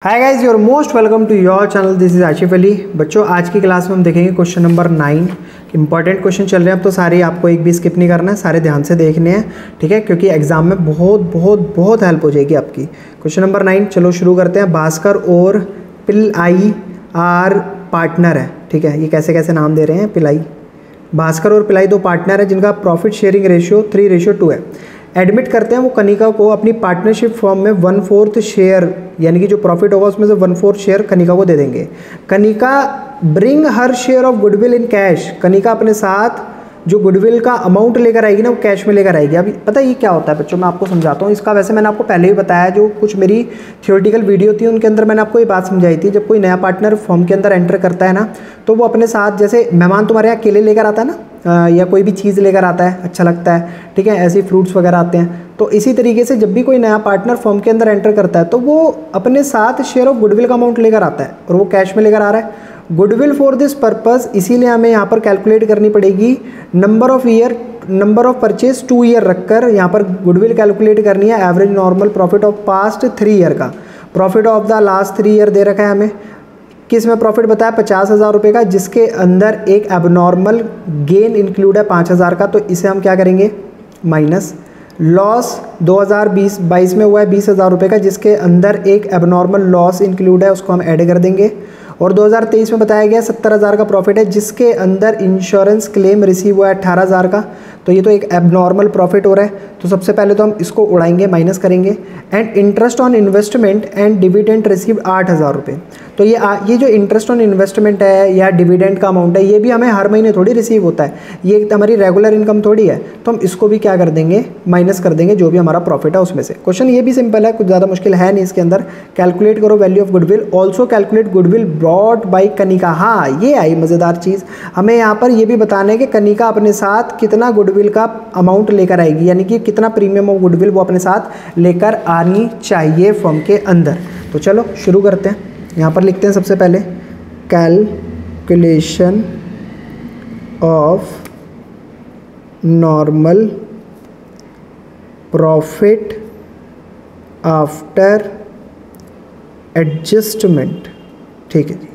Hi guys, you're most welcome to your channel. This is Asif Ali. बच्चों, आज की class में हम देखेंगे क्वेश्चन नंबर 9। इंपॉर्टेंट क्वेश्चन चल रहे हैं, अब तो सारे आपको एक भी स्किप नहीं करना है, सारे ध्यान से देखने हैं, ठीक है, क्योंकि एग्जाम में बहुत हेल्प हो जाएगी आपकी। क्वेश्चन नंबर 9, चलो शुरू करते हैं। भास्कर और पिल्लाई आर पार्टनर है, ठीक है। ये कैसे कैसे नाम दे रहे हैं, पिल्लाई, भास्कर और पिल्लाई दो पार्टनर है जिनका प्रॉफिट शेयरिंग रेशियो 3:2 है। एडमिट करते हैं वो कनिका को अपनी पार्टनरशिप फॉर्म में 1/4 शेयर, यानी कि जो प्रॉफिट होगा उसमें से 1/4 शेयर कनिका को दे देंगे। Kanika bring her share of goodwill in cash. Kanika अपने साथ जो गुडविल का अमाउंट लेकर आएगी ना, वो कैश में लेकर आएगी। अभी पता है ये क्या होता है बच्चों, मैं आपको समझाता हूँ इसका। वैसे मैंने आपको पहले ही बताया, जो कुछ मेरी थियोरेटिकल वीडियो थी उनके अंदर मैंने आपको ये बात समझाई थी। जब कोई नया पार्टनर फॉर्म के अंदर एंटर करता है ना, तो वो अपने साथ, जैसे मेहमान तुम्हारे यहाँ केले लेकर आता है ना, या कोई भी चीज़ लेकर आता है, अच्छा लगता है, ठीक है, ऐसे फ्रूट्स वगैरह आते हैं। तो इसी तरीके से जब भी कोई नया पार्टनर फॉर्म के अंदर एंटर करता है, तो वो अपने साथ शेयर ऑफ गुडविल का अमाउंट लेकर आता है और वो कैश में लेकर आ रहा है। गुडविल फॉर दिस पर्पज़, इसीलिए हमें यहाँ पर कैलकुलेट करनी पड़ेगी नंबर ऑफ परचेज 2 ईयर रखकर यहाँ पर गुडविल कैलकुलेट करनी है। Average normal profit of past 3 year का, profit of the last 3 year दे रखा है हमें। किस में प्रॉफिट बताया, 50,000 रुपये का, जिसके अंदर एक एबनॉर्मल गेन इंक्लूड है 5,000 का। तो इसे हम क्या करेंगे, माइनस। लॉस 2022 में हुआ है 20,000 रुपये का, जिसके अंदर एक एबनॉर्मल लॉस इंक्लूड है, उसको हम ऐड कर देंगे। और 2023 में बताया गया 70,000 का प्रॉफिट है, जिसके अंदर इंश्योरेंस क्लेम रिसीव हुआ है 18,000 का। तो ये तो एक एबनॉर्मल प्रॉफिट हो रहा है। तो सबसे पहले तो हम इसको उड़ाएंगे, माइनस करेंगे। And interest on investment and dividend receive 8,000 रुपये। तो ये जो इंटरेस्ट ऑन इन्वेस्टमेंट है या डिविडेंड का अमाउंट है, ये भी हमें हर महीने थोड़ी रिसीव होता है, ये एक हमारी रेगुलर इनकम थोड़ी है। तो हम इसको भी क्या कर देंगे, माइनस कर देंगे, जो भी हमारा प्रॉफिट है उसमें से। क्वेश्चन ये भी सिंपल है, कुछ ज़्यादा मुश्किल है नहीं इसके अंदर। कैलकुलेट करो value of goodwill, also calculate goodwill brought by Kanika. हाँ, ये आई मज़ेदार चीज़, हमें यहाँ पर ये भी बताना है कि कनिका अपने साथ कितना गुडविल का अमाउंट लेकर आएगी, यानी कि कितना प्रीमियम ऑफ गुडविल वो अपने साथ लेकर आनी चाहिए फर्म के अंदर। तो चलो शुरू करते हैं। यहाँ पर लिखते हैं सबसे पहले calculation of normal profit after adjustment, ठीक है जी।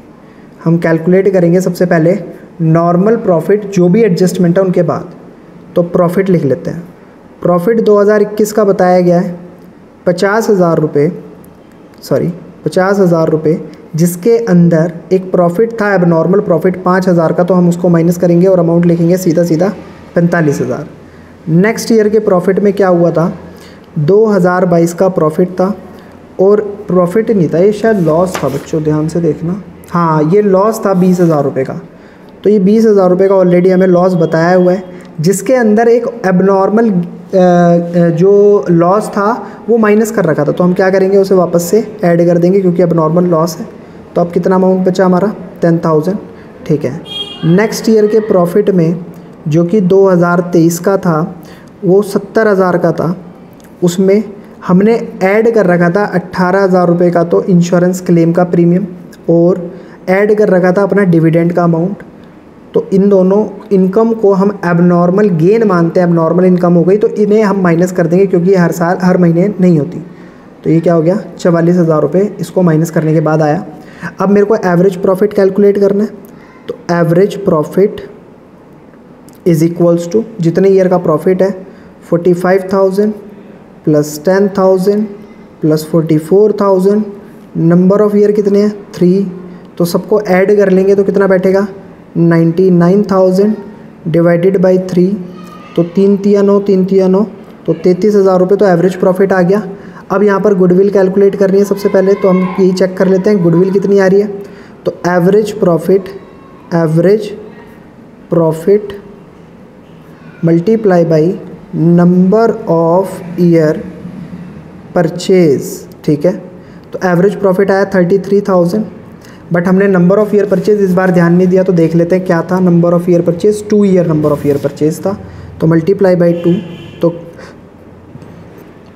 हम कैलकुलेट करेंगे सबसे पहले नॉर्मल प्रॉफिट, जो भी एडजस्टमेंट है उनके बाद। तो प्रॉफिट लिख लेते हैं। प्रॉफिट 2021 का बताया गया है 50,000 रुपये, जिसके अंदर एक प्रॉफिट था एबनॉर्मल प्रॉफिट 5,000 का। तो हम उसको माइनस करेंगे और अमाउंट लिखेंगे सीधा 45,000। नेक्स्ट ईयर के प्रॉफिट में क्या हुआ था, 2022 का प्रॉफिट था, और प्रॉफिट नहीं था, ये शायद लॉस था बच्चों, ध्यान से देखना। हाँ, ये लॉस था 20,000 रुपये का। तो ये 20,000 रुपये का ऑलरेडी हमें लॉस बताया हुआ है, जिसके अंदर एक एबनॉर्मल जो लॉस था वो माइनस कर रखा था। तो हम क्या करेंगे, उसे वापस से ऐड कर देंगे, क्योंकि एबनॉर्मल लॉस है। तो अब कितना अमाउंट बचा हमारा, 10,000, ठीक है। नेक्स्ट ईयर के प्रॉफिट में, जो कि 2023 का था, वो 70,000 का था। उसमें हमने ऐड कर रखा था 18,000 रुपये का तो इंश्योरेंस क्लेम का प्रीमियम, और ऐड कर रखा था अपना डिविडेंड का अमाउंट। तो इन दोनों इनकम को हम एबनॉर्मल गेन मानते हैं, एबनॉर्मल इनकम हो गई, तो इन्हें हम माइनस कर देंगे, क्योंकि ये हर महीने नहीं होती। तो ये क्या हो गया, 44,000 रुपये इसको माइनस करने के बाद आया। अब मेरे को एवरेज प्रॉफिट कैलकुलेट करना है। तो average profit is equals to, जितने ईयर का प्रॉफिट है, 45,000 plus 10,000 plus 44,000, number of year कितने हैं, 3। तो सबको ऐड कर लेंगे तो कितना बैठेगा, 99,000 डिवाइडेड बाई 3। तो 3 तिया 9, 3 तिया 9, तो 33,000 रुपये तो एवरेज प्रॉफिट आ गया। अब यहाँ पर गुडविल कैलकुलेट करनी है सबसे पहले, तो हम यही चेक कर लेते हैं गुडविल कितनी आ रही है। तो average profit multiply by number of year purchase, ठीक है। तो एवरेज प्रॉफिट आया 33,000, बट हमने नंबर ऑफ़ ईयर परचेज इस बार ध्यान नहीं दिया। तो देख लेते हैं क्या था number of year purchase, 2 year number of year purchase था। तो मल्टीप्लाई बाई 2, तो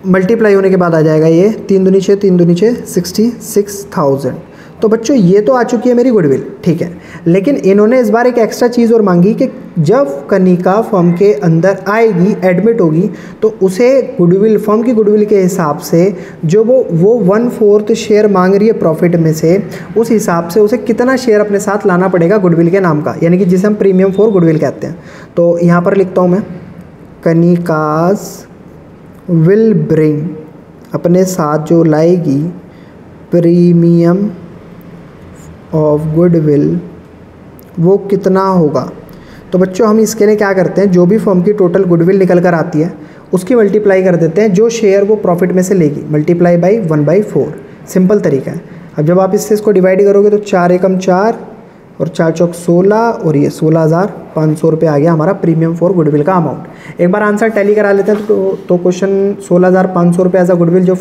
मल्टीप्लाई होने के बाद आ जाएगा ये 3 दूनी 6, 3 दूनी 6, 66,000। तो बच्चों ये तो आ चुकी है मेरी गुडविल, ठीक है। लेकिन इन्होंने इस बार एक एक्स्ट्रा चीज़ और मांगी कि जब कनिका फर्म के अंदर आएगी, एडमिट होगी, तो उसे गुडविल, फर्म की गुडविल के हिसाब से जो वो 1/4 शेयर मांग रही है प्रॉफिट में से, उस हिसाब से उसे कितना शेयर अपने साथ लाना पड़ेगा गुडविल के नाम का, यानी कि जिसे हम प्रीमियम फॉर गुडविल कहते हैं। तो यहाँ पर लिखता हूँ मैं, कनिकास विल ब्रिंग, अपने साथ जो लाएगी प्रीमियम ऑफ गुडविल, वो कितना होगा। तो बच्चों हम इसके लिए क्या करते हैं, जो भी फर्म की टोटल गुडविल निकल कर आती है उसकी मल्टीप्लाई कर देते हैं जो शेयर वो प्रॉफिट में से लेगी, मल्टीप्लाई बाई 1/4। सिंपल तरीका है। अब जब आप इससे इसको डिवाइड करोगे तो 4 एकम 4 और 4 चौक 16 और ये 16,500 रुपये आ गया हमारा प्रीमियम फॉर गुडविल का अमाउंट। एक बार आंसर टैली करा लेते हैं तो क्वेश्चन 16,500 रुपये एज अ गुडविल जो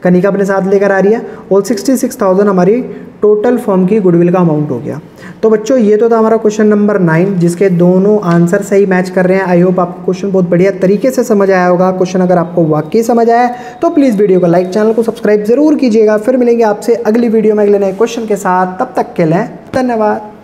कनिका अपने साथ लेकर आ रही है, और 66,000 हमारी टोटल फर्म की गुडविल का अमाउंट हो गया। तो बच्चों ये तो था हमारा क्वेश्चन नंबर 9, जिसके दोनों आंसर सही मैच कर रहे हैं। आई होप आपको क्वेश्चन बहुत बढ़िया तरीके से समझ आया होगा। क्वेश्चन अगर आपको वाकई समझ आया तो प्लीज़ वीडियो को लाइक, चैनल को सब्सक्राइब जरूर कीजिएगा। फिर मिलेंगे आपसे अगली वीडियो में अगले नए क्वेश्चन के साथ। तब तक के लिए धन्यवाद।